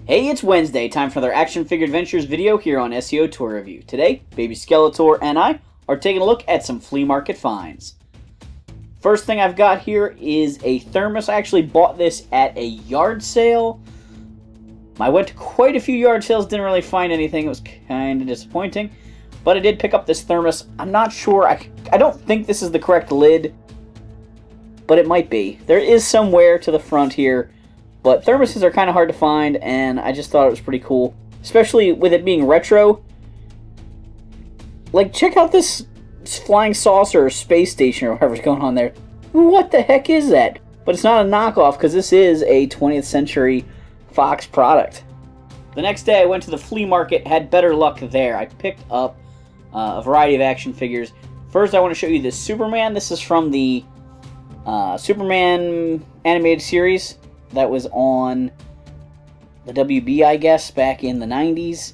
Hey, it's Wednesday, time for another Action Figure Adventures video here on SEO Tour Review. Today, Baby Skeletor and I are taking a look at some flea market finds. First thing I've got here is a thermos. I actually bought this at a yard sale. I went to quite a few yard sales, didn't really find anything. It was kind of disappointing. But I did pick up this thermos. I'm not sure. I don't think this is the correct lid, but it might be. There is some wear to the front here. But thermoses are kind of hard to find, and I just thought it was pretty cool. Especially with it being retro. Like, check out this flying saucer or space station or whatever's going on there. What the heck is that? But it's not a knockoff, because this is a 20th century Fox product. The next day I went to the flea market, had better luck there. I picked up a variety of action figures. First I want to show you this Superman. This is from the Superman animated series. That was on the WB, I guess, back in the 90s.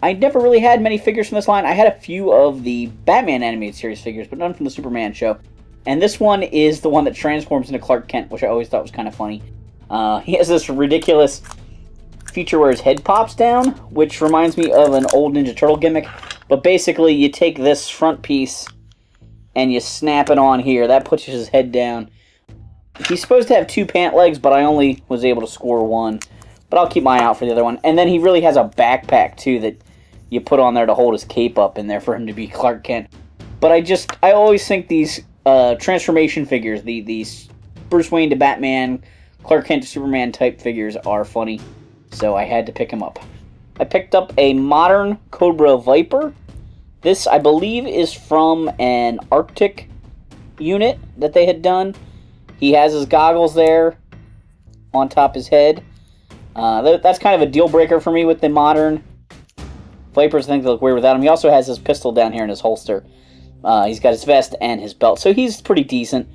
I never really had many figures from this line. I had a few of the Batman animated series figures, but none from the Superman show. And this one is the one that transforms into Clark Kent, which I always thought was kind of funny. He has this ridiculous feature where his head pops down, which reminds me of an old Ninja Turtle gimmick. But basically, you take this front piece and you snap it on here. That puts his head down. He's supposed to have two pant legs, but I only was able to score one. But I'll keep my eye out for the other one. And then he really has a backpack, too, that you put on there to hold his cape up in there for him to be Clark Kent. But I always think these transformation figures, these Bruce Wayne to Batman, Clark Kent to Superman type figures are funny. So I had to pick him up. I picked up a modern Cobra Viper. This, I believe, is from an Arctic unit that they had done. He has his goggles there on top of his head. That's kind of a deal breaker for me with the modern Vipers. I think they look weird without him. He also has his pistol down here in his holster. He's got his vest and his belt, so he's pretty decent.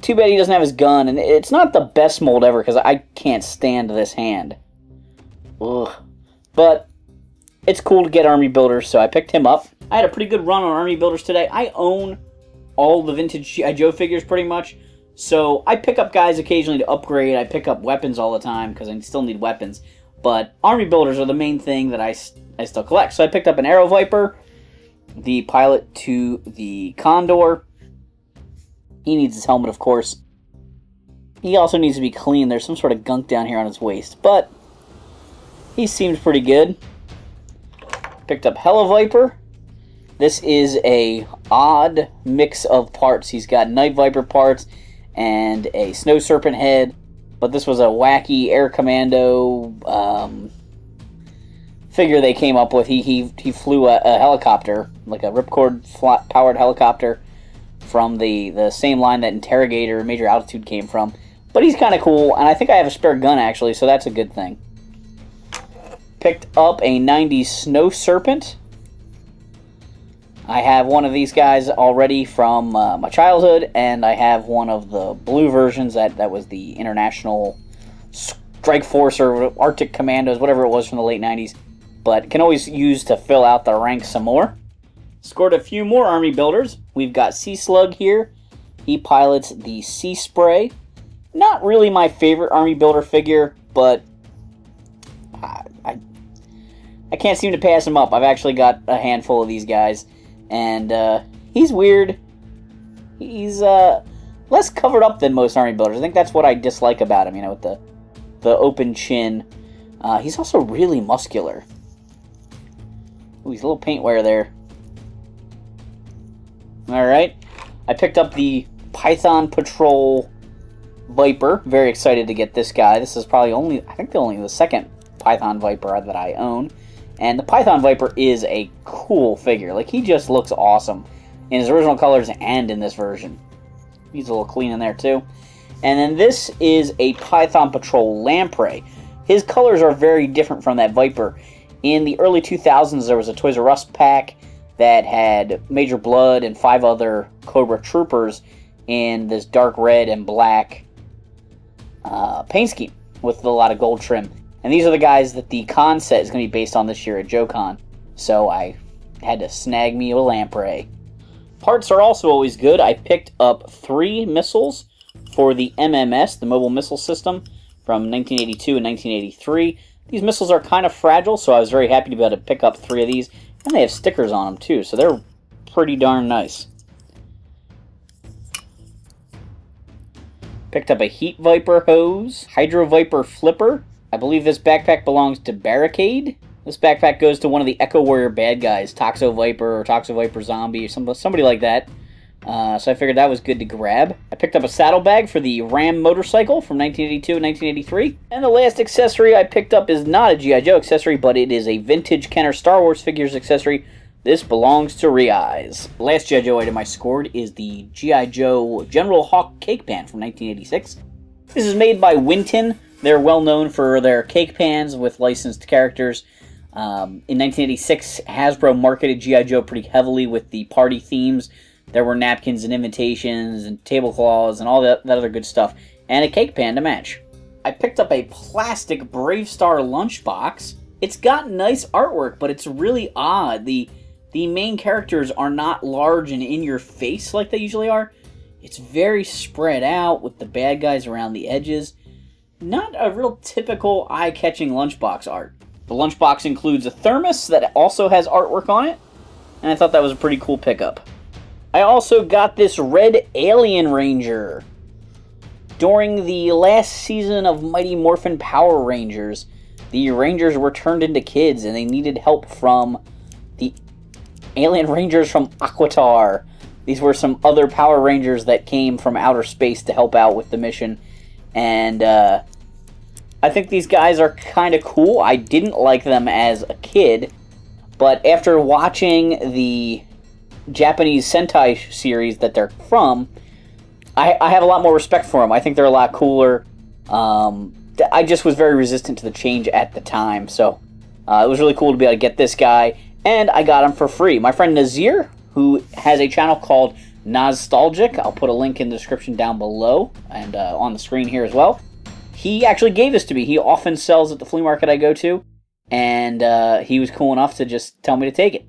Too bad he doesn't have his gun, and it's not the best mold ever because I can't stand this hand. Ugh. But it's cool to get Army Builders, so I picked him up. I had a pretty good run on Army Builders today. I own all the vintage G.I. Joe figures pretty much. So I pick up guys occasionally to upgrade. I pick up weapons all the time because I still need weapons. But Army Builders are the main thing that I still collect. So I picked up an Arrow Viper, the pilot to the Condor. He needs his helmet, of course. He also needs to be clean. There's some sort of gunk down here on his waist. But he seems pretty good. Picked up Hella Viper. This is a odd mix of parts. He's got Night Viper parts and a Snow Serpent head, but this was a wacky Air Commando figure they came up with. He flew a helicopter, like a ripcord powered helicopter, from the same line that Interrogator Major Altitude came from. But he's kind of cool, and I think I have a spare gun actually, so that's a good thing. Picked up a 90s Snow Serpent. I have one of these guys already from my childhood, and I have one of the blue versions that was the International Strike Force or Arctic Commandos, whatever it was from the late 90s, but can always use to fill out the ranks some more. Scored a few more Army Builders. We've got Sea Slug here. He pilots the Sea Spray. Not really my favorite Army Builder figure, but I can't seem to pass him up. I've actually got a handful of these guys. And he's weird. He's less covered up than most Army Builders. I think that's what I dislike about him, you know, with the open chin. He's also really muscular. Ooh, he's a little paint wear there. Alright. I picked up the Python Patrol Viper. Very excited to get this guy. This is probably I think only the second Python Viper that I own. And the Python Viper is a cool figure. Like, he just looks awesome in his original colors and in this version. He's a little clean in there, too. And then this is a Python Patrol Lamprey. His colors are very different from that Viper. In the early 2000s, there was a Toys R Us pack that had Major Blood and 5 other Cobra Troopers in this dark red and black paint scheme with a lot of gold trim. And these are the guys that the con set is going to be based on this year at JoeCon. So I had to snag me a lamprey. Parts are also always good. I picked up 3 missiles for the MMS, the Mobile Missile System, from 1982 and 1983. These missiles are kind of fragile, so I was very happy to be able to pick up 3 of these. And they have stickers on them, too, so they're pretty darn nice. Picked up a Heat Viper hose, Hydro Viper flipper. I believe this backpack belongs to Barricade. This backpack goes to one of the Echo Warrior bad guys, Toxo Viper or Toxo Viper Zombie or somebody like that. So I figured that was good to grab. I picked up a saddlebag for the Ram motorcycle from 1982 and 1983. And the last accessory I picked up is not a G.I. Joe accessory, but it is a vintage Kenner Star Wars figures accessory. This belongs to Re-Eyes. The last G.I. Joe item I scored is the G.I. Joe General Hawk cake pan from 1986. This is made by Winton. They're well known for their cake pans with licensed characters. In 1986, Hasbro marketed G.I. Joe pretty heavily with the party themes. There were napkins and invitations and tablecloths and all that other good stuff. And a cake pan to match. I picked up a plastic Brave Star lunchbox. It's got nice artwork, but it's really odd. The main characters are not large and in your face like they usually are. It's very spread out with the bad guys around the edges. Not a real typical eye-catching lunchbox art. The lunchbox includes a thermos that also has artwork on it, and I thought that was a pretty cool pickup. I also got this red Alien Ranger. During the last season of Mighty Morphin Power Rangers, the Rangers were turned into kids and they needed help from the Alien Rangers from Aquitar. These were some other Power Rangers that came from outer space to help out with the mission. And I think these guys are kind of cool. I didn't like them as a kid, but after watching the Japanese Sentai series that they're from, I have a lot more respect for them. I think they're a lot cooler. I just was very resistant to the change at the time, so it was really cool to be able to get this guy, and I got him for free. My friend Nazir, who has a channel called Nostalgic, I'll put a link in the description down below and on the screen here as well. He actually gave this to me. He often sells at the flea market I go to, and he was cool enough to just tell me to take it.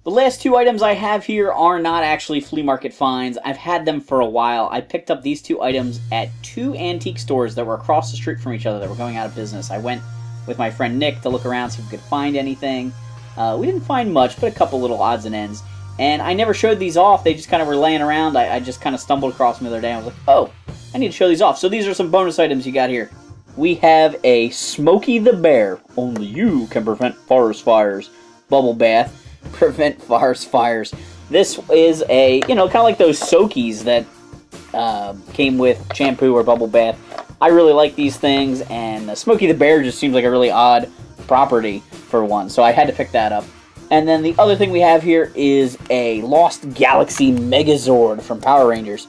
The last 2 items I have here are not actually flea market finds. I've had them for a while. I picked up these 2 items at 2 antique stores that were across the street from each other that were going out of business. I went with my friend Nick to look around, see if we could find anything. We didn't find much, but a couple little odds and ends. And I never showed these off. They just kind of were laying around. I just kind of stumbled across them the other day. I was like, oh, I need to show these off. So these are some bonus items you got here. We have a Smokey the Bear. Only you can prevent forest fires. Bubble bath. Prevent forest fires. This is a, kind of like those Soakies that came with shampoo or bubble bath. I really like these things, and Smokey the Bear just seems like a really odd property for one, so I had to pick that up. And then the other thing we have here is a Lost Galaxy Megazord from Power Rangers.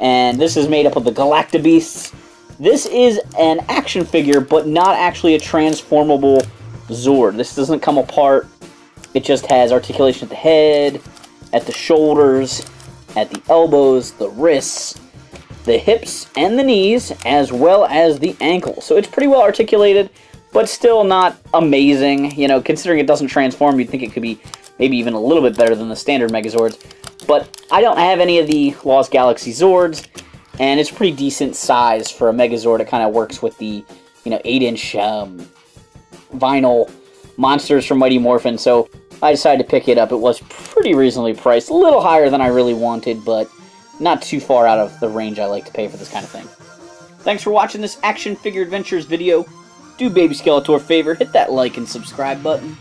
And this is made up of the Galactabeasts. This is an action figure, but not actually a transformable Zord. This doesn't come apart. It just has articulation at the head, at the shoulders, at the elbows, the wrists, the hips, and the knees, as well as the ankle. So it's pretty well articulated, but still not amazing. Considering it doesn't transform, you'd think it could be maybe even a little bit better than the standard Megazords. But I don't have any of the Lost Galaxy Zords, and it's pretty decent size for a Megazord. It kind of works with the, 8-inch vinyl monsters from Mighty Morphin, so I decided to pick it up. It was pretty reasonably priced, a little higher than I really wanted, but not too far out of the range I like to pay for this kind of thing. Thanks for watching this Action Figure Adventures video. Do Baby Skeletor a favor, hit that like and subscribe button.